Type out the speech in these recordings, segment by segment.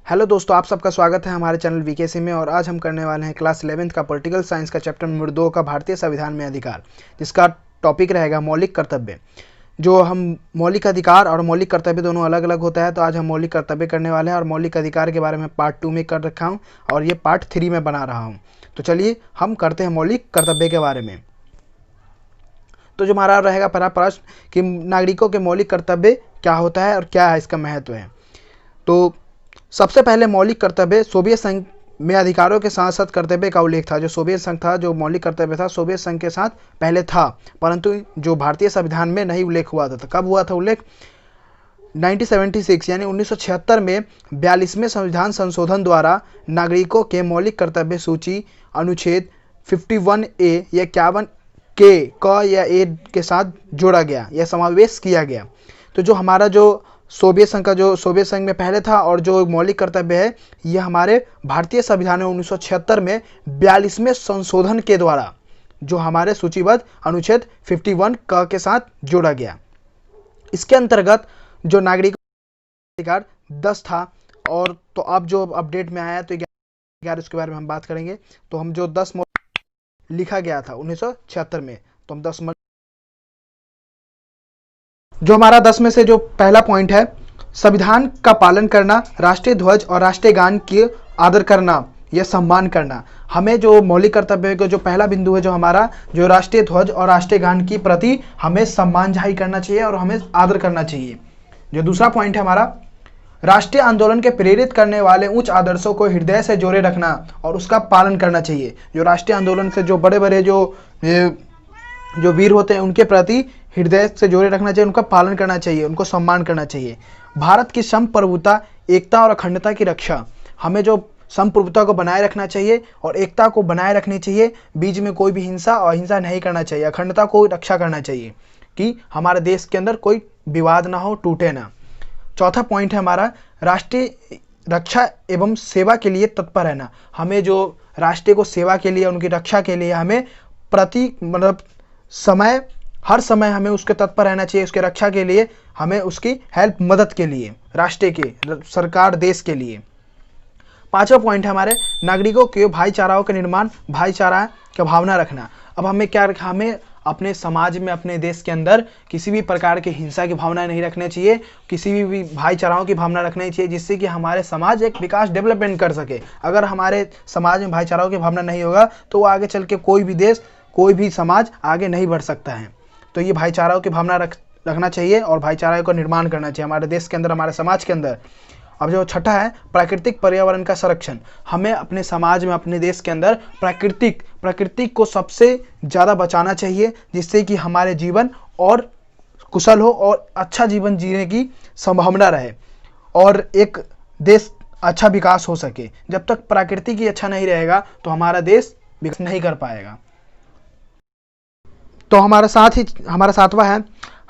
Hello दोस्तों, आप सबका स्वागत है हमारे चैनल वीकेसी में। और आज हम करने वाले हैं क्लास 11th का पॉलिटिकल साइंस का चैप्टर नंबर 2 का भारतीय संविधान में अधिकार, जिसका टॉपिक रहेगा मौलिक कर्तव्य। जो हम मौलिक अधिकार और मौलिक कर्तव्य दोनों अलग अलग होता है, तो आज हम मौलिक कर्तव्य करने वाले हैं और मौलिक अधिकार के बारे में पार्ट 2 में कर रखा हूँ और ये पार्ट 3 में बना रहा हूँ। तो चलिए हम करते हैं मौलिक कर्तव्य के बारे में। तो जो हमारा रहेगा पहला प्रश्न कि नागरिकों के मौलिक कर्तव्य क्या होता है और क्या है इसका महत्व है। तो सबसे पहले मौलिक कर्तव्य सोवियत संघ में अधिकारों के साथ साथ कर्तव्य का उल्लेख था। जो सोवियत संघ था, जो मौलिक कर्तव्य था, सोवियत संघ के साथ पहले था, परंतु जो भारतीय संविधान में नहीं उल्लेख हुआ था। तो कब हुआ था उल्लेख? 1976 यानी 1976 में 42वें संविधान संशोधन द्वारा नागरिकों के मौलिक कर्तव्य सूची अनुच्छेद 51A या 51 के क या ए के साथ जोड़ा गया या समावेश किया गया। तो जो हमारा जो सोवियत संघ में पहले था और जो मौलिक कर्तव्य है, यह हमारे भारतीय संविधान में 1976 में 42वें संशोधन के द्वारा जो हमारे सूचीबद्ध अनुच्छेद 51 क के साथ जोड़ा गया। इसके अंतर्गत जो नागरिक अधिकार 10 था, और तो अब जो अपडेट में आया तो 11 उसके बारे में हम बात करेंगे। तो हम जो 10 लिखा गया था 1976 में, तो हम 10 जो हमारा 10 में से जो पहला पॉइंट है, संविधान का पालन करना, राष्ट्रीय ध्वज और राष्ट्रीय गान की आदर करना या सम्मान करना। हमें जो मौलिक कर्तव्य का जो पहला बिंदु है, जो हमारा जो राष्ट्रीय ध्वज और राष्ट्रीय गान की प्रति हमें सम्मान जाहिर करना चाहिए और हमें आदर करना चाहिए। जो दूसरा पॉइंट है हमारा, राष्ट्रीय आंदोलन के प्रेरित करने वाले उच्च आदर्शों को हृदय से जोड़े रखना और उसका पालन करना चाहिए। जो राष्ट्रीय आंदोलन से जो बड़े बड़े जो वीर होते हैं, उनके प्रति हृदय से जोड़े रखना चाहिए, उनका पालन करना चाहिए, उनको सम्मान करना चाहिए। भारत की संप्रभुता, एकता और अखंडता की रक्षा। हमें जो संप्रभुता को बनाए रखना चाहिए और एकता को बनाए रखनी चाहिए। बीच में कोई भी हिंसा और अहिंसा नहीं करना चाहिए। अखंडता को रक्षा करना चाहिए कि हमारे देश के अंदर कोई विवाद ना हो, टूटे ना। चौथा पॉइंट है हमारा, राष्ट्रीय रक्षा एवं सेवा के लिए तत्पर रहना। हमें जो राष्ट्र को सेवा के लिए, उनकी रक्षा के लिए हमें हर समय हमें उसके तत्पर रहना चाहिए। उसके रक्षा के लिए हमें उसकी हेल्प, मदद के लिए, राष्ट्र के, सरकार, देश के लिए। पांचवा पॉइंट है हमारे, नागरिकों के भाईचाराओं के निर्माण, भाईचारा की भावना रखना। अब हमें क्या रखा? हमें अपने समाज में, अपने देश के अंदर किसी भी प्रकार की हिंसा की भावना नहीं रखनी चाहिए, किसी भी भाईचाराओं की भावना रखनी चाहिए, जिससे कि हमारे समाज एक विकास, डेवलपमेंट कर सके। अगर हमारे समाज में भाईचाराओं की भावना नहीं होगा तो आगे चल के कोई भी देश, कोई भी समाज आगे नहीं बढ़ सकता है। तो ये भाईचाराओं की भावना रखना चाहिए और भाईचारा का निर्माण करना चाहिए हमारे देश के अंदर, हमारे समाज के अंदर। अब जो छठा है, प्राकृतिक पर्यावरण का संरक्षण। हमें अपने समाज में, अपने देश के अंदर प्रकृति को सबसे ज़्यादा बचाना चाहिए, जिससे कि हमारे जीवन और कुशल हो और अच्छा जीवन जीने की संभावना रहे और एक देश अच्छा विकास हो सके। जब तक प्रकृति की अच्छा नहीं रहेगा तो हमारा देश विकास नहीं कर पाएगा। तो हमारा सातवां है,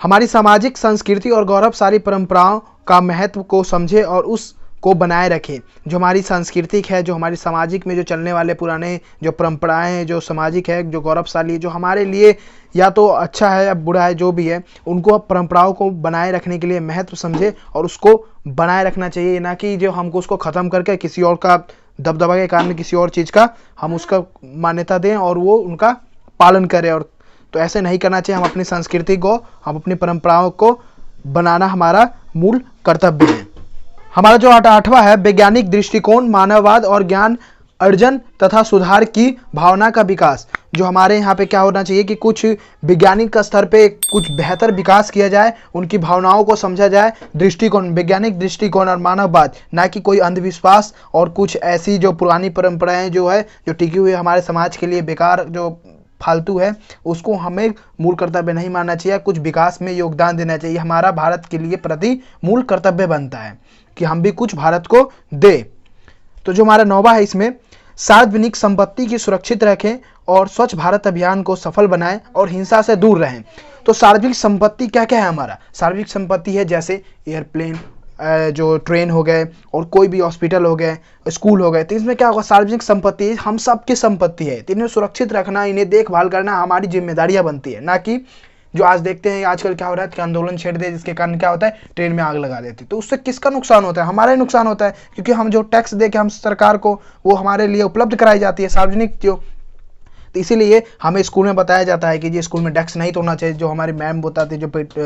हमारी सामाजिक संस्कृति और गौरवशाली परंपराओं का महत्व को समझे और उसको बनाए रखे। जो हमारी सांस्कृतिक है, जो हमारी सामाजिक में जो चलने वाले पुराने जो परंपराएं हैं, जो सामाजिक है, जो गौरवशाली है, जो हमारे लिए या तो अच्छा है या बुरा है, जो भी है, उनको परंपराओं को बनाए रखने के लिए महत्व समझे और उसको बनाए रखना चाहिए। ना कि जो हमको उसको ख़त्म करके किसी और का दबदबा के कारण किसी और चीज़ का हम उसका मान्यता दें और वो उनका पालन करें। और तो ऐसे नहीं करना चाहिए। हम अपनी संस्कृति को, हम अपनी परंपराओं को बनाना हमारा मूल कर्तव्य है। हमारा जो आठवां है, वैज्ञानिक दृष्टिकोण, मानववाद और ज्ञान अर्जन तथा सुधार की भावना का विकास। जो हमारे यहाँ पे क्या होना चाहिए कि कुछ वैज्ञानिक स्तर पे कुछ बेहतर विकास किया जाए, उनकी भावनाओं को समझा जाए। दृष्टिकोण, वैज्ञानिक दृष्टिकोण और मानववाद, ना कि कोई अंधविश्वास और कुछ ऐसी जो पुरानी परंपराएं जो है, जो टिकी हुई हमारे समाज के लिए बेकार, जो फालतू है, उसको हमें मूल कर्तव्य नहीं मानना चाहिए। कुछ विकास में योगदान देना चाहिए। हमारा भारत के लिए प्रति मूल कर्तव्य बनता है कि हम भी कुछ भारत को दे। तो जो हमारा 9वां है, इसमें सार्वजनिक संपत्ति की सुरक्षित रखें और स्वच्छ भारत अभियान को सफल बनाएं और हिंसा से दूर रहें। तो सार्वजनिक संपत्ति क्या क्या है हमारा? सार्वजनिक संपत्ति है जैसे एयरप्लेन, जो ट्रेन हो गए और कोई भी हॉस्पिटल हो गए, स्कूल हो गए। तो इसमें क्या होगा? सार्वजनिक संपत्ति हम सब की संपत्ति है, तो इन्हें सुरक्षित रखना, इन्हें देखभाल करना हमारी जिम्मेदारियां बनती है, ना कि जो आज देखते हैं आजकल क्या हो रहा है कि आंदोलन छेड़ दे, जिसके कारण क्या होता है ट्रेन में आग लगा देते। तो उससे किसका नुकसान होता है? हमारा ही नुकसान होता है, क्योंकि हम जो टैक्स दे के हम सरकार को वो हमारे लिए उपलब्ध कराई जाती है सार्वजनिक जो। तो इसीलिए हमें स्कूल में बताया जाता है कि जी स्कूल में डेस्क नहीं तोड़ना चाहिए। जो हमारी मैम बताती है,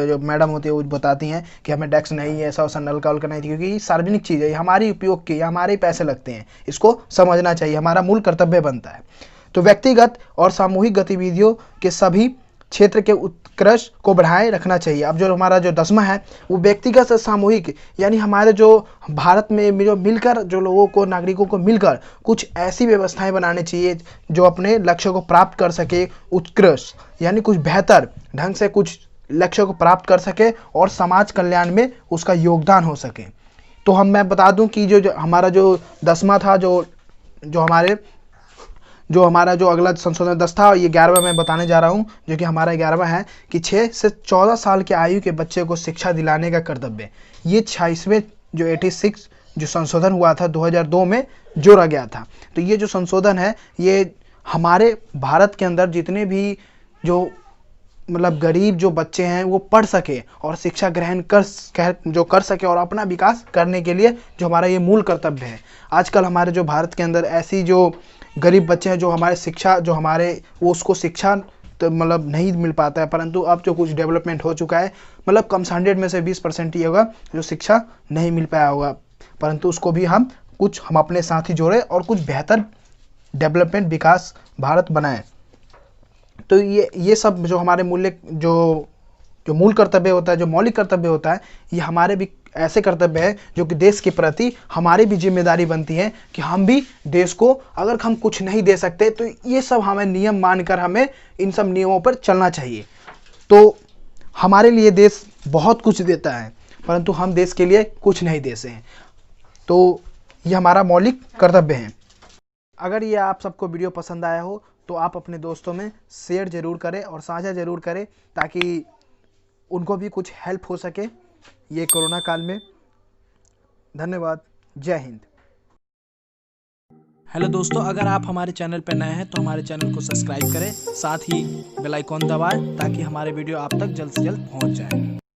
जो मैडम होती है वो बताती हैं कि हमें डेस्क नहीं है, ऐसा वैसा नलका उलका नहीं, क्योंकि ये सार्वजनिक चीज़ है, ये हमारी उपयोग की, हमारे पैसे लगते हैं, इसको समझना चाहिए, हमारा मूल कर्तव्य बनता है। तो व्यक्तिगत और सामूहिक गतिविधियों के सभी क्षेत्र के उत्कर्ष को बढ़ाए रखना चाहिए। अब जो हमारा जो 10वां है वो व्यक्तिगत से सामूहिक, यानी हमारे जो भारत में जो मिलकर जो लोगों को, नागरिकों को मिलकर कुछ ऐसी व्यवस्थाएं बनानी चाहिए जो अपने लक्ष्य को प्राप्त कर सके, उत्कृष्ट यानी कुछ बेहतर ढंग से कुछ लक्ष्य को प्राप्त कर सके और समाज कल्याण में उसका योगदान हो सके। तो मैं बता दूं कि जो हमारा जो 10वां था, जो हमारा जो अगला संशोधन 10 था, ये 11वां मैं बताने जा रहा हूँ, जो कि हमारा 11वां है कि 6 से 14 साल के आयु के बच्चे को शिक्षा दिलाने का कर्तव्य। ये 26वें जो 86 जो संशोधन हुआ था 2002 में जोड़ा गया था। तो ये जो संशोधन है ये हमारे भारत के अंदर जितने भी जो मतलब गरीब जो बच्चे हैं वो पढ़ सके और शिक्षा ग्रहण कर सके और अपना विकास करने के लिए जो हमारा ये मूल कर्तव्य है। आजकल हमारे जो भारत के अंदर ऐसी जो गरीब बच्चे हैं जो हमारे शिक्षा जो हमारे वो उसको शिक्षा तो मतलब नहीं मिल पाता है, परंतु अब जो कुछ डेवलपमेंट हो चुका है, मतलब कम से 100 में से 20% ही होगा जो शिक्षा नहीं मिल पाया होगा, परंतु उसको भी हम अपने साथ ही जोड़े और कुछ बेहतर डेवलपमेंट विकास भारत बनाए। तो ये सब जो हमारे मूल्य जो मूल कर्तव्य होता है, जो मौलिक कर्तव्य होता है, ये हमारे भी ऐसे कर्तव्य है जो कि देश के प्रति हमारी भी जिम्मेदारी बनती है कि हम भी देश को, अगर हम कुछ नहीं दे सकते तो ये सब हमें नियम मानकर हमें इन सब नियमों पर चलना चाहिए। तो हमारे लिए देश बहुत कुछ देता है, परंतु हम देश के लिए कुछ नहीं देते हैं। तो ये हमारा मौलिक कर्तव्य है। अगर ये आप सबको वीडियो पसंद आया हो तो आप अपने दोस्तों में शेयर ज़रूर करें और साझा ज़रूर करें, ताकि उनको भी कुछ हेल्प हो सके ये कोरोना काल में। धन्यवाद। जय हिंद। हेलो दोस्तों, अगर आप हमारे चैनल पर नए हैं तो हमारे चैनल को सब्सक्राइब करें, साथ ही बेल आइकॉन दबाएं ताकि हमारे वीडियो आप तक जल्द से जल्द पहुंच जाए।